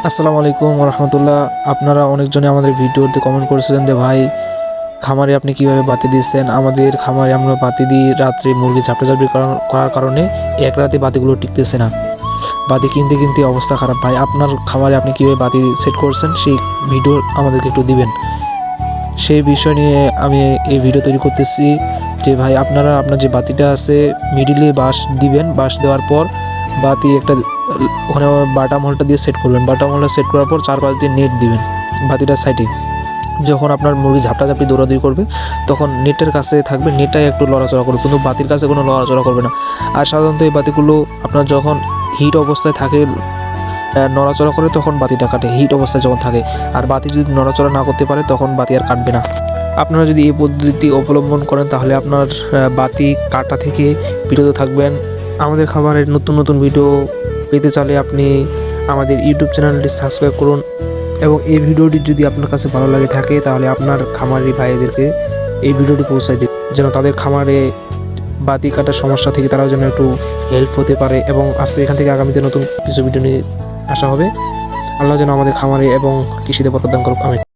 আসসালামু আলাইকুম রহমতুল্লাহ। আপনারা অনেকজনে আমাদের ভিডিওতে কমেন্ট করেছিলেন যে ভাই খামারে আপনি কিভাবে বাতি দিচ্ছেন। আমাদের খামারে আমরা বাতি দিই রাত্রে মুরগি ঝাপটাঝাপটি করার কারণে এক রাতে বাতিগুলো টিকতেছে না। বাতি কিনতে কিনতে অবস্থা খারাপ। ভাই আপনার খামারে আপনি কীভাবে বাতি সেট করছেন সেই ভিডিও আমাদেরকে একটু দিবেন। সেই বিষয় নিয়ে আমি এই ভিডিও তৈরি করতেছি যে ভাই আপনারা আপনার যে বাতিটা আছে মিডিলে বাঁশ দিবেন, বাঁশ দেওয়ার পর বাতি একটা ওখানে বাটাম হোলটা দিয়ে সেট করবেন। বাটাম হোলটা সেট করার পর চারপাশ দিয়ে নেট দিবেন বাতিটার সাইডে। যখন আপনার মুরগি ঝাপটাঝাপটি দৌড়াদৌড়ি করবে তখন নেটের কাছে থাকবে, নেটটাই একটু লড়াচড়া করবে, কিন্তু বাতির কাছে কোনো লড়াচড়া করবে না। আর সাধারণত এই বাতিগুলো আপনার যখন হিট অবস্থায় থাকে নড়াচড়া করে তখন বাতিটা কাটে, হিট অবস্থায় যখন থাকে। আর বাতি যদি নড়াচড়া না করতে পারে তখন বাতি আর কাটবে না। আপনারা যদি এই পদ্ধতি অবলম্বন করেন তাহলে আপনার বাতি কাটা থেকে বিরত থাকবেন। আমাদের খাবারের নতুন নতুন ভিডিও পেতে চাইলে আপনি আমাদের ইউটিউব চ্যানেলটি সাবস্ক্রাইব করুন এবং এই ভিডিওটি যদি আপনার কাছে ভালো লাগে থাকে তাহলে আপনার খামারি ভাইদেরকে এই ভিডিওটি পৌঁছায় দিন, যেন তাদের খামারে বাতি কাটার সমস্যা থেকে তারাও যেন একটু হেল্প হতে পারে। এবং আজকে এখান থেকে আগামীতে নতুন কিছু ভিডিও নিয়ে আসা হবে। আল্লাহ যেন আমাদের খামারে এবং কৃষিতে বরকত দান করুক। আমিন।